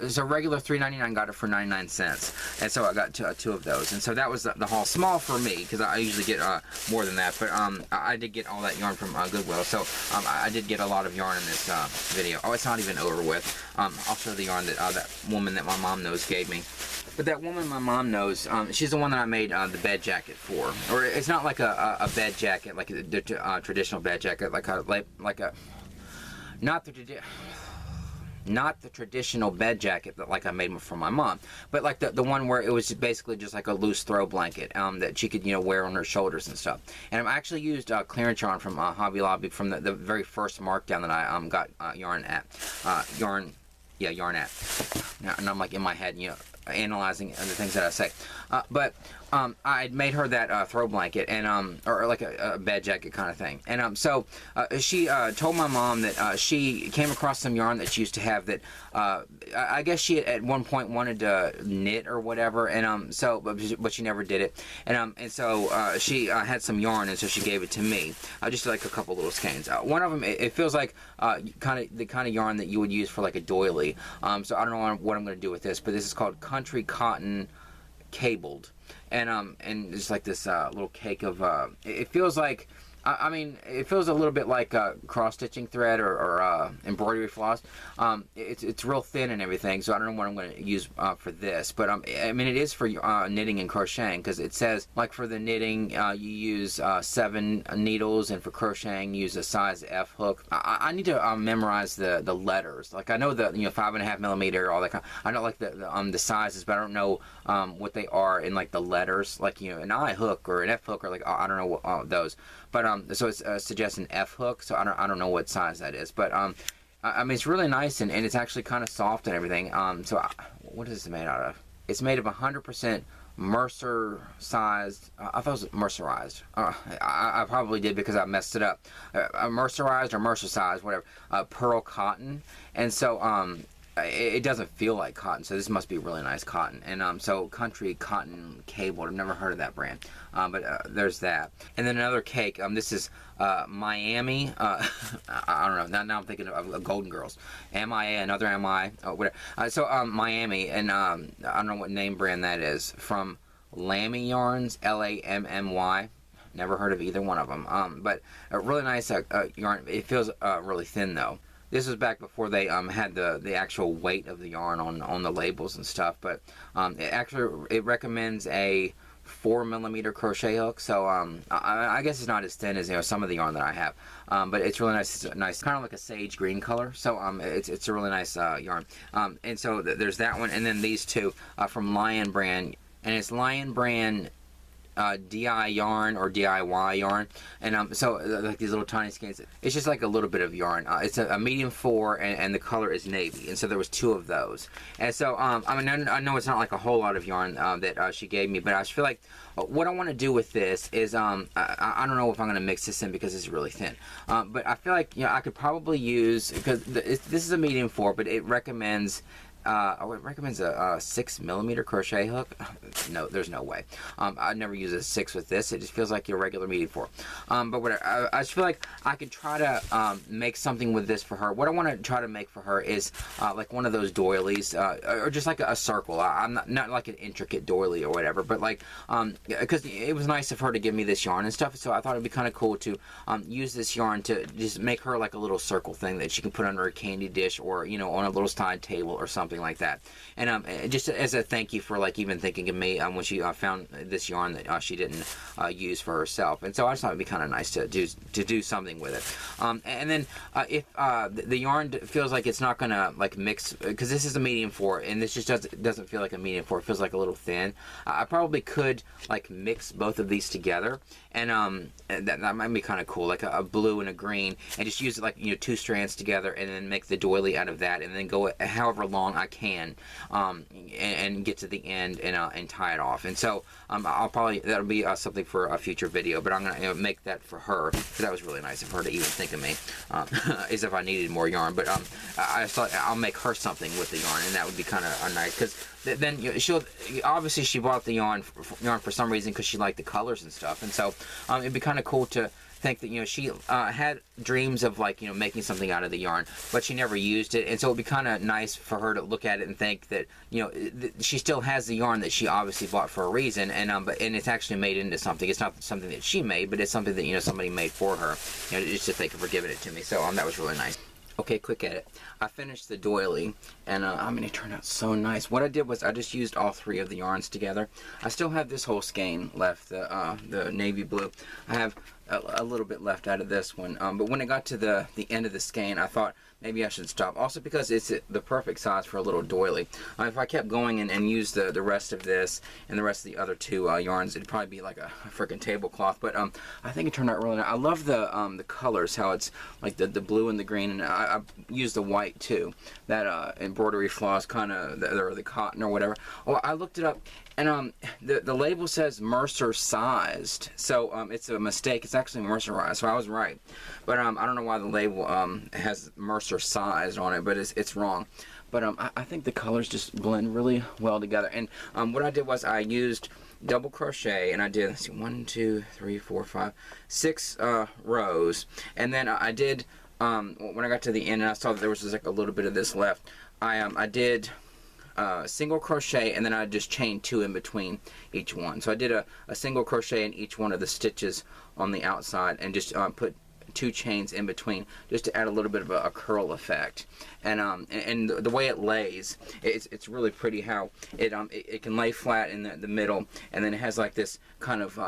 So regular $3.99, got it for 99 cents, and so I got 2 of those. And so that was the haul. Small for me, because I usually get more than that, but I did get all that yarn from Goodwill, so I did get a lot of yarn in this video. Oh, it's not even over with. I'll show the yarn that that woman that my mom knows gave me. But that woman my mom knows, she's the one that I made the bed jacket for. Or it's not like a bed jacket, like the traditional bed jacket, like a not the traditional bed jacket that like I made for my mom, but like the one where it was basically just like a loose throw blanket that she could, you know, wear on her shoulders and stuff. And I actually used clearance yarn from Hobby Lobby from the very first markdown that I got yarn at. Yarn at. Now, and I'm like in my head, you know, analyzing the things that I say. But I had made her that throw blanket, and or like a bed jacket kind of thing. And so she told my mom that she came across some yarn that she used to have that I guess she at one point wanted to knit or whatever, and so but she never did it. And so she had some yarn, and so she gave it to me. Just like a couple little skeins. One of them, it feels like the kind of yarn that you would use for like a doily. So I don't know what I'm going to do with this, but this is called Country Cotton Cabled. and it's like this little cake of it feels like, I mean, it feels a little bit like cross-stitching thread or embroidery floss. It's real thin and everything, so I don't know what I'm going to use for this. But I mean, it is for knitting and crocheting, because it says, like, for the knitting, you use 7 needles, and for crocheting, you use a size F hook. I need to memorize the letters. Like, I know the 5.5 millimeter, all that kind. I know like the sizes, but I don't know what they are in like the letters. Like, an I hook or an F hook, or like I don't know what those. But so it suggests an F hook, so I don't know what size that is. But I mean, it's really nice, and it's actually kind of soft and everything. So what is it made out of? It's made of 100% Mercer sized. I thought it was mercerized. I probably did because I messed it up. Mercerized or Mercer sized, whatever. Pearl cotton, and so it doesn't feel like cotton, so this must be really nice cotton. And so Country Cotton Cable, I've never heard of that brand, but there's that. And then another cake, this is Miami, I don't know, now I'm thinking of Golden Girls, MIA, another MI, whatever. So Miami, and I don't know what name brand that is, from Lammy Yarns, Lammy. Never heard of either one of them, but a really nice yarn. It feels really thin though. This was back before they had the actual weight of the yarn on the labels and stuff. But it recommends a 4 millimeter crochet hook. So I guess it's not as thin as some of the yarn that I have. But it's really nice. It's nice, kind of like a sage green color. So it's a really nice yarn. And so there's that one, and then these two from Lion Brand, and it's Lion Brand DI yarn or DIY yarn, and so like these little tiny skeins. It's just like a little bit of yarn. It's a medium 4, and the color is navy, and so there was 2 of those. And so I mean, I know it's not like a whole lot of yarn that she gave me, but I just feel like what I want to do with this is I don't know if I'm going to mix this in because it's really thin, but I feel like I could probably use, because this is a medium 4, but it recommends it recommends a 6 millimeter crochet hook. No, there's no way. I'd never use a 6 with this. It just feels like your regular medium 4. But whatever. I just feel like I could try to make something with this for her. What I want to try to make for her is like one of those doilies, or just like a circle. I'm not like an intricate doily or whatever, but like because it was nice of her to give me this yarn and stuff. So I thought it'd be kind of cool to use this yarn to just make her like a little circle thing that she can put under a candy dish, or on a little side table or something like that. And just as a thank you for like even thinking of me when she found this yarn that she didn't use for herself. And so I just thought it'd be kind of nice to do something with it. And then if the yarn feels like it's not gonna like mix, because this is a medium 4, and this just doesn't feel like a medium 4. It feels like a little thin. I probably could like mix both of these together, and that might be kind of cool, like a blue and a green, and just use it like 2 strands together, and then make the doily out of that, and then go however long I can, and get to the end and tie it off. And so I'll probably, that'll be something for a future video, but I'm gonna make that for her, because that was really nice of her to even think of me, as if I needed more yarn. But I thought I'll make her something with the yarn, and that would be kind of nice, because then she'll obviously, she bought the yarn for some reason because she liked the colors and stuff. And so it'd be kind of cool to think that she had dreams of like making something out of the yarn, but she never used it. And so it'd be kind of nice for her to look at it and think that she still has the yarn that she obviously bought for a reason, and it's actually made into something. It's not something that she made, but it's something that somebody made for her, just to thank her for giving it to me. So that was really nice. Okay, quick edit. I finished the doily, and I mean, it turned out so nice. What I did was I just used all 3 of the yarns together. I still have this whole skein left, the navy blue. I have a little bit left out of this one, but when it got to the end of the skein, I thought maybe I should stop. Also because it's the perfect size for a little doily. If I kept going and used the rest of this and the rest of the other 2 yarns, it'd probably be like a freaking tablecloth. But I think it turned out really nice. I love the colors, how it's like the blue and the green, and I used the white too. That embroidery floss kind of, or the cotton or whatever. Well, I looked it up, and the label says Mercer sized, so it's a mistake. It's actually mercerized, so I was right. But I don't know why the label has Mercer sized on it, but it's wrong. But I think the colors just blend really well together. And what I did was I used double crochet, and I did, let's see, 1, 2, 3, 4, 5, 6 rows. And then I did, when I got to the end and I saw that there was just like a little bit of this left, I did single crochet, and then I just chain 2 in between each one. So I did a single crochet in each one of the stitches on the outside, and just put 2 chains in between, just to add a little bit of a curl effect. And the way it lays, it's really pretty how it can lay flat in the middle, and then it has like this kind of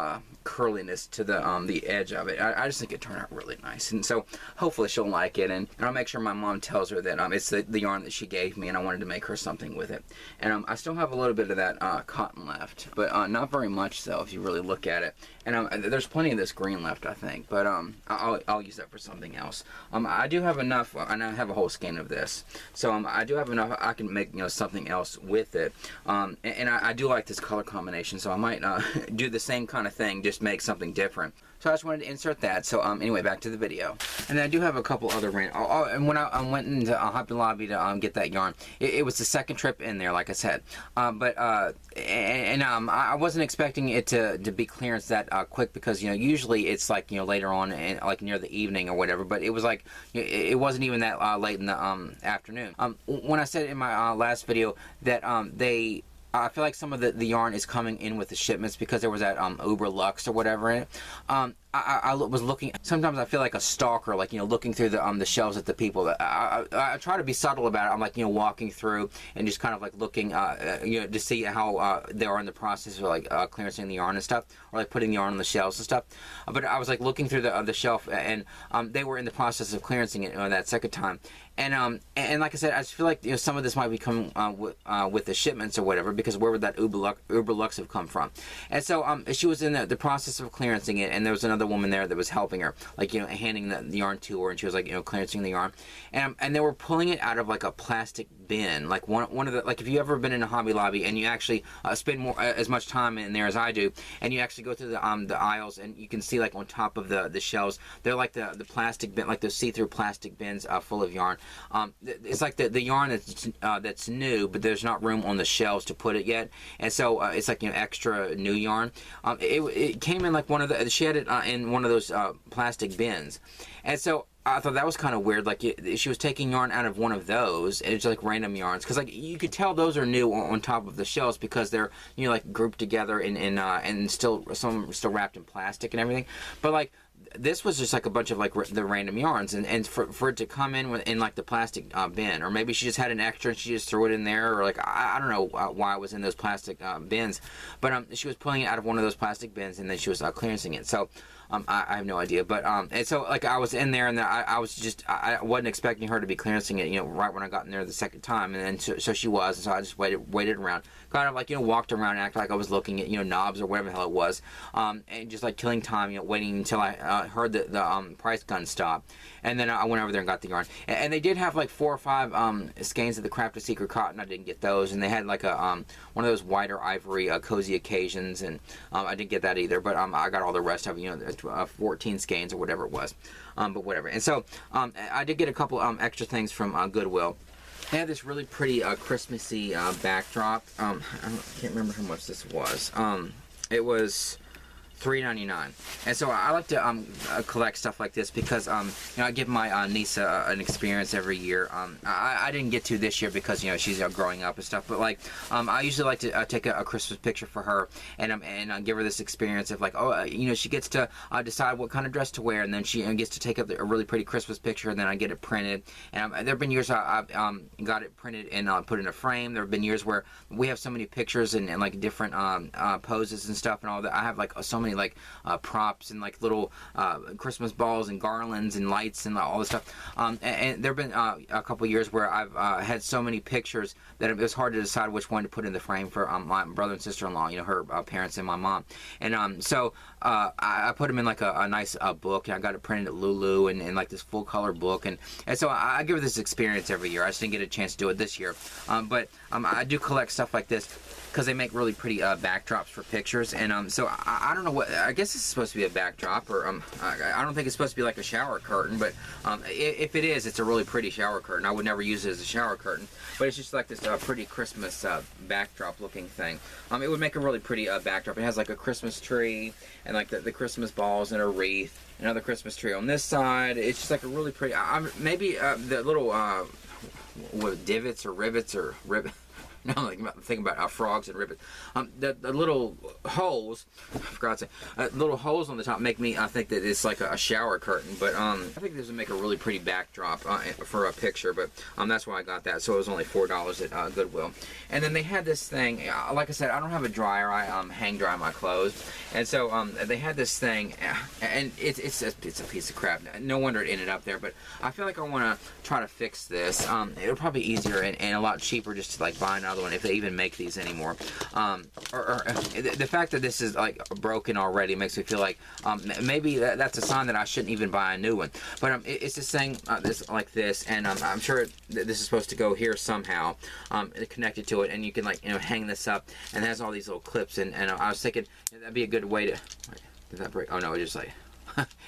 curliness to the edge of it. I just think it turned out really nice, and so hopefully she'll like it, and I'll make sure my mom tells her that it's the yarn that she gave me, and I wanted to make her something with it. And I still have a little bit of that cotton left, but not very much though if you really look at it. And there's plenty of this green left, I think, but I'll use that for something else. I do have enough, and I have a whole skein of this. So I do have enough. I can make something else with it, and I do like this color combination. So I might do the same kind of thing, just make something different. So I just wanted to insert that. So anyway, back to the video. And then I do have a couple other and when I went into Hobby Lobby to get that yarn, it was the second trip in there, like I said. I wasn't expecting it to be clearance that quick, because usually it's like later on, and like near the evening or whatever. But it was like it wasn't even that late in the afternoon. When I said in my last video that I feel like some of the yarn is coming in with the shipments, because there was that Uber Lux or whatever in it. I was looking. Sometimes I feel like a stalker, like looking through the shelves at the people. I try to be subtle about it. I'm like walking through and just kind of like looking, to see how they are in the process of like clearancing the yarn and stuff, or like putting the yarn on the shelves and stuff. But I was like looking through the shelf, and they were in the process of clearancing it that second time. And like I said, I just feel like some of this might be coming with the shipments or whatever, because where would that Uber Lux have come from? And so she was in the process of clearancing it, and there was another woman there that was helping her, like handing the yarn to her, and she was like clearancing the yarn, and they were pulling it out of like a plastic bin, like one of the, like if you ever been in a Hobby Lobby and you actually spend as much time in there as I do, and you actually go through the aisles, and you can see like on top of the shelves, they're like the plastic bin, like those see-through plastic bins full of yarn. It's like the yarn that's new, but there's not room on the shelves to put it yet, and so it's like extra new yarn. It came in like one of the, she had it in one of those plastic bins, and so I thought that was kind of weird. Like she was taking yarn out of one of those, and it's like random yarns, because like you could tell those are new on top of the shelves, because they're like grouped together and still some still wrapped in plastic and everything. But like this was just like a bunch of like the random yarns, and for it to come in like the plastic bin, or maybe she just had an extra and she just threw it in there, or like I don't know why it was in those plastic bins, but she was pulling it out of one of those plastic bins, and then she was clearancing it. So I have no idea, but and so like I was in there, and I wasn't expecting her to be clearancing it, right when I got in there the second time, and then so she was, and so I just waited around, kind of like walked around and acted like I was looking at knobs or whatever the hell it was, and just like killing time, waiting until I heard the price gun stop, and then I went over there and got the yarn, and they did have like 4 or 5 skeins of the Crafted Secret Cotton. I didn't get those, and they had like a one of those wider ivory cozy occasions, and I didn't get that either, but I got all the rest of it, 14 skeins or whatever it was, but whatever. And so I did get a couple extra things from Goodwill. They had this really pretty Christmassy backdrop. I can't remember how much this was. It was $3.99, and so I like to collect stuff like this, because I give my niece an experience every year. I didn't get to this year because she's growing up and stuff, but like I usually like to take a Christmas picture for her, and give her this experience of like, she gets to decide what kind of dress to wear, and then she gets to take up a really pretty Christmas picture, and then I get it printed. And there have been years I've got it printed and put in a frame. There have been years where we have so many pictures and like different poses and stuff and all that. I have like so many like props and like little Christmas balls and garlands and lights and all this stuff, and there have been a couple years where I've had so many pictures that it was hard to decide which one to put in the frame for my brother and sister-in-law, her parents and my mom. And so I put them in like a nice book, and I got it printed at Lulu, and like this full color book, and so I give her this experience every year. I just didn't get a chance to do it this year, but I do collect stuff like this, because they make really pretty backdrops for pictures. And so I don't know what, I guess it's supposed to be a backdrop, or I don't think it's supposed to be like a shower curtain, but if it is, it's a really pretty shower curtain. I would never use it as a shower curtain, but it's just like this pretty Christmas backdrop looking thing. It would make a really pretty backdrop. It has like a Christmas tree, and like the Christmas balls and a wreath, another Christmas tree on this side. It's just like a really pretty, maybe the little divots or rivets or Now I'm thinking about frogs and ribbons. The little holes, I forgot to say, little holes on the top make me think that it's like a shower curtain. But I think this would make a really pretty backdrop for a picture. But that's why I got that. So it was only $4 at Goodwill. And then they had this thing. Like I said, I don't have a dryer. I hang dry my clothes. And so they had this thing, and it's a piece of crap. No wonder it ended up there. But I feel like I want to try to fix this. It'll probably be easier and a lot cheaper just to like buy another one if they even make these anymore. Or the fact that this is like broken already makes me feel like maybe that's a sign that I shouldn't even buy a new one. But it's this thing this like this, and I'm sure this is supposed to go here somehow, connected to it, and you can like hang this up, and it has all these little clips. And I was thinking that'd be a good way to. Did that break? Oh no, it just like.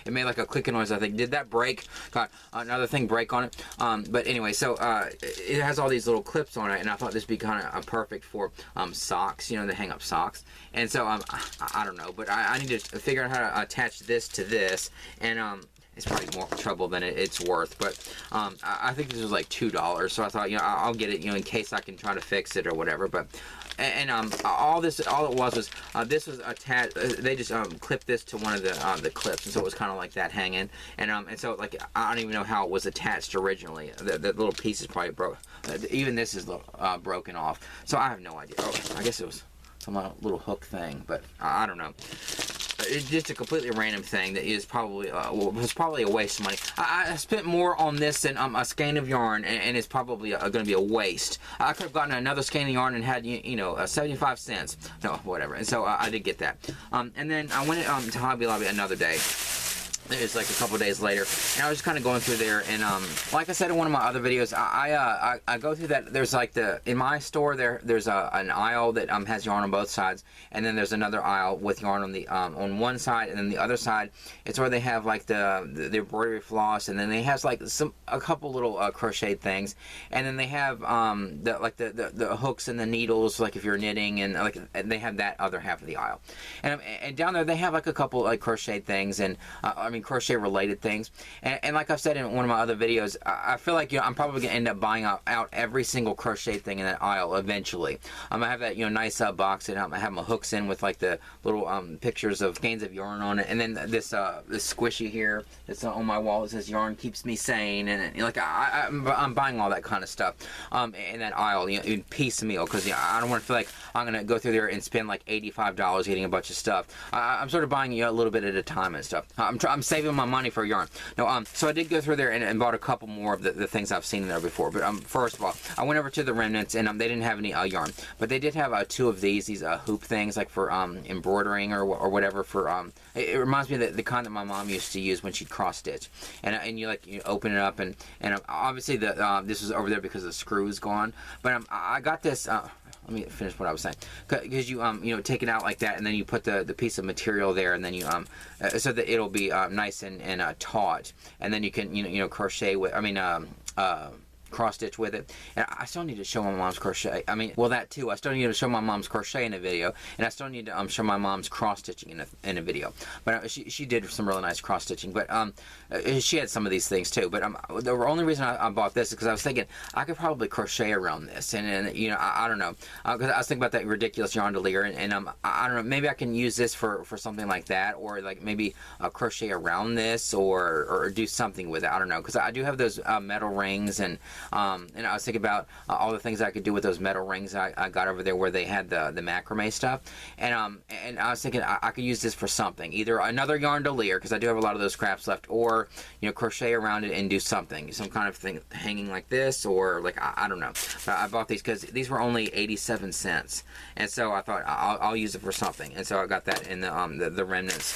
It made like a clicking noise. I think, did that break? Got another thing break on it. But anyway, so it has all these little clips on it, and I thought this would be kind of perfect for socks, to hang up socks. And so I don't know, but I need to figure out how to attach this to this, and it's probably more trouble than it's worth. But I think this was like $2, so I thought I'll get it in case I can try to fix it or whatever. But and all it was this was attached. They just clipped this to one of the clips, and so it was kind of like that hanging. And so like I don't even know how it was attached originally. The little piece is probably broke. Even this is broken off. So I have no idea. Oh, I guess it was some little hook thing, but I don't know. It's just a completely random thing that is probably was probably a waste of money. I spent more on this than a skein of yarn, and it's probably going to be a waste. I could have gotten another skein of yarn and had 75 cents. No, whatever. And so I did get that. And then I went to Hobby Lobby another day. It was like a couple days later, and I was just kind of going through there, and like I said in one of my other videos, I go through that. There's like in my store there's an aisle that has yarn on both sides, and then there's another aisle with yarn on the on one side, and then the other side it's where they have like the embroidery floss, and then they have like a couple little crochet things, and then they have the hooks and the needles, like if you're knitting, and like they have that other half of the aisle, and down there they have like a couple like crochet things, and crochet related things, and like I've said in one of my other videos, I feel like I'm probably gonna end up buying out every single crochet thing in that aisle eventually. I have that nice box, and I have my hooks in with like the little pictures of skeins of yarn on it, and then this squishy here that's on my wall. It says yarn keeps me sane, and like I'm buying all that kind of stuff in that aisle, in piecemeal, because I don't want to feel like I'm gonna go through there and spend like $85 getting a bunch of stuff. I'm sort of buying a little bit at a time and stuff. I'm saving my money for yarn. No, so I did go through there and bought a couple more of the things I've seen in there before. But first of all, I went over to the remnants, and they didn't have any yarn, but they did have two of these hoop things, like for embroidering or whatever. For it reminds me of the kind that my mom used to use when she'd cross stitch. And you open it up, and obviously this was over there because the screw is gone. But I got this. Let me finish what I was saying. Because you take it out like that, and then you put the piece of material there, and then you so that it'll be nice and taut, and then you can crochet with. Cross stitch with it. And I still need to show my mom's crochet. Well, that too. I still need to show my mom's crochet in a video, and I still need to show my mom's cross stitching in a video. But she did some really nice cross stitching. But she had some of these things too. But the only reason I bought this is because I was thinking I could probably crochet around this, and I don't know, because I was thinking about that ridiculous yondelier, and I don't know, maybe I can use this for something like that, or like maybe crochet around this, or do something with it. I don't know, because I do have those metal rings, and I was thinking about all the things I could do with those metal rings I got over there where they had the macrame stuff, and I was thinking I could use this for something, either another yondelier, because I do have a lot of those scraps left, or crochet around it and do some kind of thing hanging like this, or like I don't know. But I bought these because these were only 87 cents, and so I thought I'll use it for something, and so I got that in the remnants.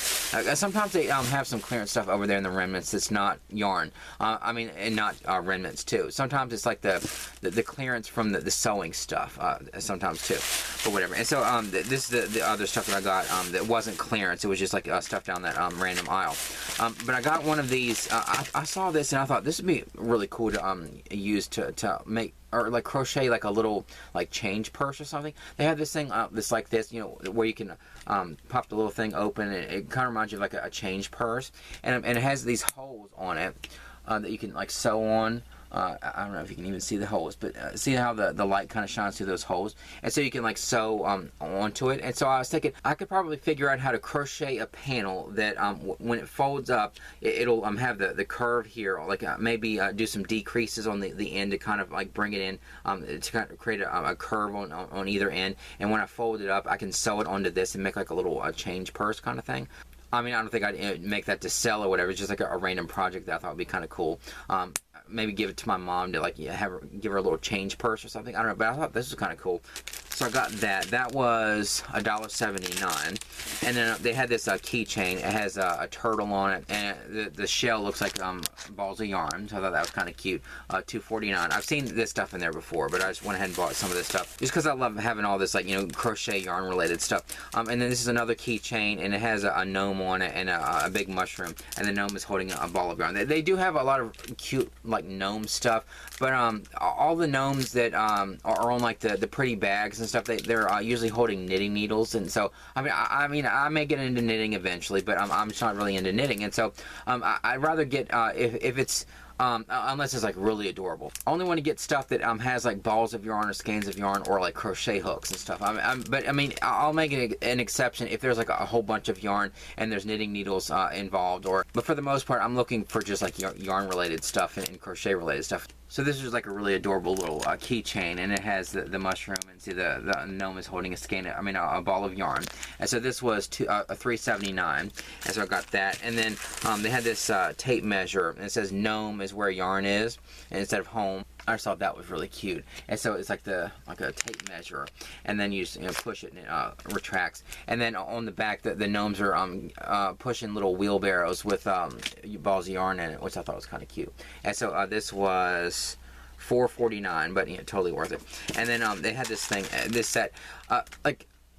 Sometimes they have some clearance stuff over there in the remnants that's not yarn, and not remnants too. Sometimes it's like the clearance from the sewing stuff, sometimes too, or whatever. And so this is the other stuff that I got that wasn't clearance. It was just like stuff down that random aisle. But I got one of these. I saw this and I thought this would be really cool to use to make, or like crochet like a little like change purse or something. They have this thing this like this, where you can pop the little thing open, and it kind of reminds you of like a change purse, and it has these holes on it that you can like sew on. I don't know if you can even see the holes, but see how the light kind of shines through those holes, and so you can like sew onto it. And so I was thinking I could probably figure out how to crochet a panel that when it folds up, it'll have the curve here, like maybe do some decreases on the end to kind of like bring it in to kind of create a curve on either end. And when I fold it up, I can sew it onto this and make like a little change purse kind of thing. I mean, I don't think I'd make that to sell or whatever. It's just like a random project that I thought would be kind of cool. Maybe give it to my mom to like give her a little change purse or something. I don't know, but I thought this was kind of cool. So I got that. That was $1.79, and then they had this keychain. It has a turtle on it, and the shell looks like balls of yarn. So I thought that was kind of cute. $2.49. I've seen this stuff in there before, but I just went ahead and bought some of this stuff just because I love having all this crochet yarn related stuff. And then this is another keychain, and it has a gnome on it and a big mushroom, and the gnome is holding a ball of yarn. They do have a lot of cute gnome stuff, but all the gnomes that are on like the pretty bags and stuff, they're usually holding knitting needles. And so I mean I may get into knitting eventually, but I'm just not really into knitting. And so I'd rather get if it's unless it's like really adorable. I only want to get stuff that has like balls of yarn or skeins of yarn or like crochet hooks and stuff. But I mean, I'll make an exception if there's like a whole bunch of yarn and there's knitting needles involved. But for the most part, I'm looking for just like yarn related stuff and crochet related stuff. So this is like a really adorable little keychain, and it has the mushroom, and see the gnome is holding a ball of yarn. And so this was $3.79, and so I got that. And then they had this tape measure, and it says gnome is where yarn is, and instead of home. I just thought that was really cute. And so it's like a tape measure, and then you just push it and it retracts. And then on the back, the gnomes are pushing little wheelbarrows with balls of yarn in it, which I thought was kind of cute. And so this was $4.49, but totally worth it. And then they had this thing, this set,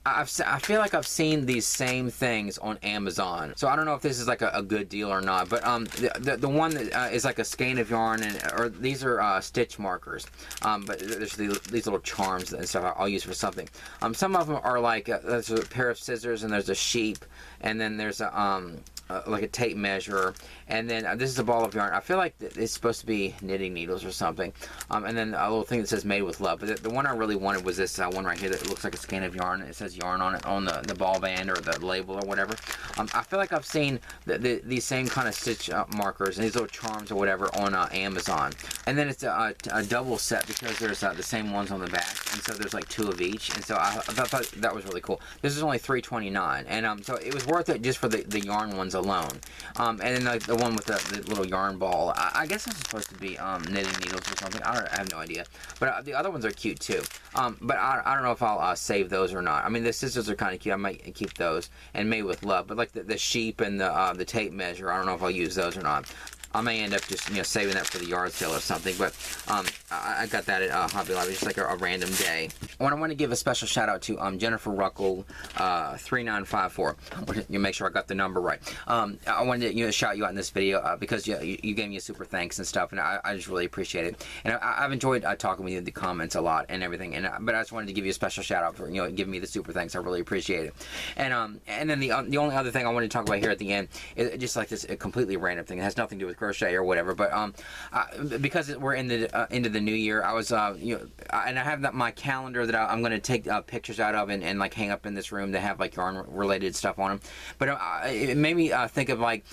I feel like I've seen these same things on Amazon, so I don't know if this is like a good deal or not. But the one that is like a skein of yarn, or these are stitch markers. But there's these little charms and stuff I'll use for something. Some of them are like there's a pair of scissors, and there's a sheep, and then there's like a tape measure, and then this is a ball of yarn. I feel like it's supposed to be knitting needles or something. And then a little thing that says made with love. But the one I really wanted was this one right here that looks like a skein of yarn. It says yarn on it on the ball band or the label or whatever. I feel like I've seen these same kind of stitch markers and these little charms or whatever on Amazon. And then it's a double set because there's the same ones on the back, and so there's like two of each. And so I thought that was really cool. This is only $3.29, and so it was worth it just for the yarn ones alone. And then the one with the little yarn ball, I guess this is supposed to be knitting needles or something. I have no idea. But the other ones are cute too. But I don't know if I'll save those or not. I mean, the scissors are kind of cute. I might keep those, and made with love. But like the sheep and the tape measure, I don't know if I'll use those or not. I may end up just saving that for the yard sale or something, but I got that at Hobby Lobby, just like a random day. I want to give a special shout out to Jennifer Ruckle 3954. You make sure I got the number right. I wanted to shout you out in this video because you gave me a super thanks and stuff, and I just really appreciate it. And I've enjoyed talking with you in the comments a lot and everything. But I just wanted to give you a special shout out for giving me the super thanks. I really appreciate it. And then the only other thing I wanted to talk about here at the end is just like this completely random thing. It has nothing to do with crochet or whatever, but because we're in the into the new year, I was and I have my calendar that I'm going to take pictures out of and like hang up in this room that have like yarn related stuff on them. But it made me think of like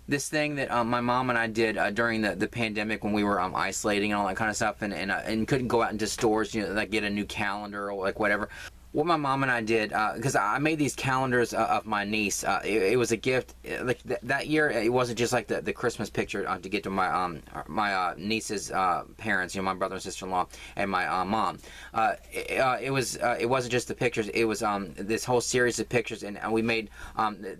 this thing that my mom and I did during the pandemic when we were isolating and all that kind of stuff, and couldn't go out into stores, like get a new calendar or like whatever. What my mom and I did, because I made these calendars of my niece. It was a gift. Like that year, it wasn't just like the Christmas picture to get to my niece's parents, my brother and sister-in-law, and my mom. It wasn't just the pictures. It was this whole series of pictures, and we made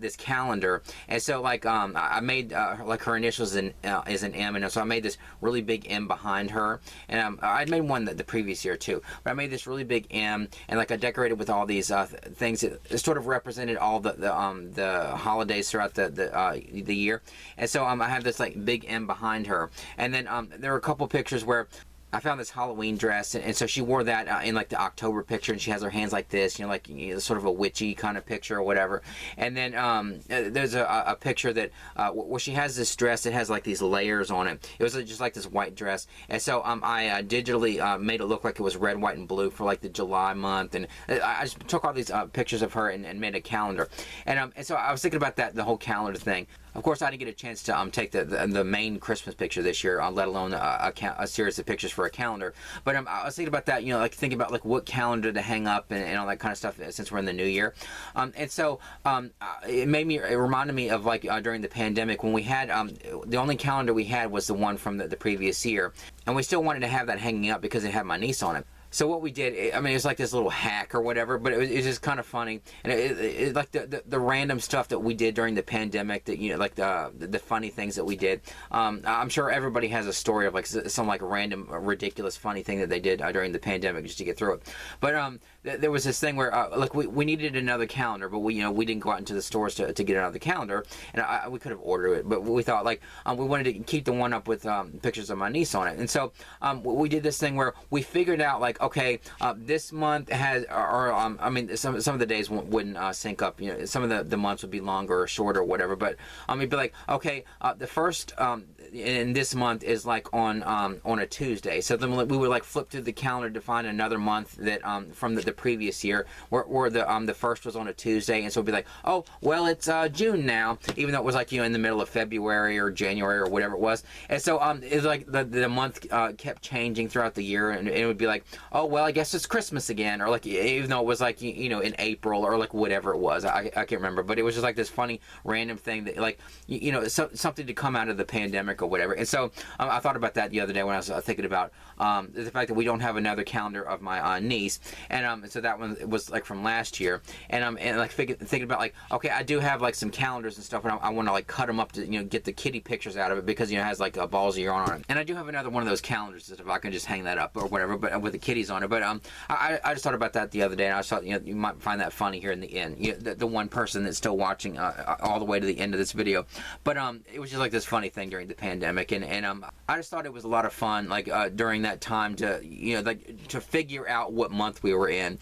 this calendar. And so like I made like her initials is an M, and so I made this really big M behind her. And I'd made one the previous year too, but I made this really big M, and like I decorated with all these things that sort of represented all the holidays throughout the year. And so I have this like big M behind her, and then there were a couple pictures where I found this Halloween dress, and so she wore that in like the October picture, and she has her hands like this, you know, like, you know, sort of a witchy kind of picture or whatever. And then there's a picture that where she has this dress that has like these layers on it. It was just like this white dress, and so I digitally made it look like it was red, white, and blue for like the July month, and I just took all these pictures of her and made a calendar. And so I was thinking about that, the whole calendar thing. Of course, I didn't get a chance to take the main Christmas picture this year, let alone a series of pictures for a calendar. But I was thinking about that, you know, like thinking about like what calendar to hang up and all that kind of stuff since we're in the new year. And so it reminded me of like during the pandemic when we had the only calendar we had was the one from the previous year, and we still wanted to have that hanging up because it had my niece on it. So what we did, I mean, it was like this little hack or whatever, but it was just kind of funny, and it like the random stuff that we did during the pandemic, that, you know, like the funny things that we did. I'm sure everybody has a story of like some like random ridiculous funny thing that they did during the pandemic just to get through it. But there was this thing where like we needed another calendar, but we didn't go out into the stores to get another calendar, and we could have ordered it, but we thought like we wanted to keep the one up with pictures of my niece on it, and so we did this thing where we figured out like, okay, this month has, I mean, some of the days wouldn't sync up. You know, some of the months would be longer or shorter or whatever. But it'd be like, okay, the first in this month is like on a Tuesday. So then we would like flip through the calendar to find another month that from the previous year where the first was on a Tuesday, and so it'd be like, oh, well, it's June now, even though it was like, you know, in the middle of February or January or whatever it was. And so it was like the month kept changing throughout the year, and it would be like, oh, well, I guess it's Christmas again, or like, even though it was like, you know, in April or like whatever it was, I can't remember, but it was just like this funny random thing that like, you know, something to come out of the pandemic or whatever. And so I thought about that the other day when I was thinking about the fact that we don't have another calendar of my niece, and so that one was like from last year, and like thinking about like, okay, I do have like some calendars and stuff, and I want to like cut them up to, you know, get the kitty pictures out of it, because, you know, it has like balls of yarn on it, and I do have another one of those calendars if I can just hang that up or whatever, but with the kitties on it. But I just thought about that the other day, and I thought, you know, you might find that funny here in the end, you know, the one person that's still watching all the way to the end of this video. But it was just like this funny thing during the pandemic, and I just thought it was a lot of fun, like during that time, to, you know, like to figure out what month we were in,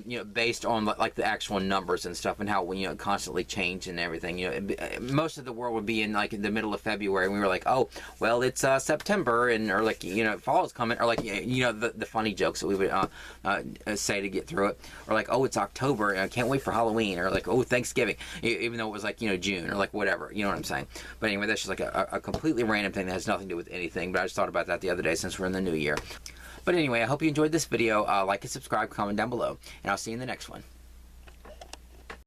you know, based on like the actual numbers and stuff, and how we, you know, constantly change and everything. You know, most of the world would be in like in the middle of February, and we were like, oh, well, it's September, and or like, you know, fall is coming, or like, you know, the funny jokes that we would say to get through it, or like, oh, it's October and I can't wait for Halloween, or like, oh, Thanksgiving, even though it was like, you know, June, or like whatever, you know what I'm saying. But anyway, that's just like a completely random thing that has nothing to do with anything, but I just thought about that the other day since we're in the new year. But anyway, I hope you enjoyed this video. Like and subscribe, comment down below, and I'll see you in the next one.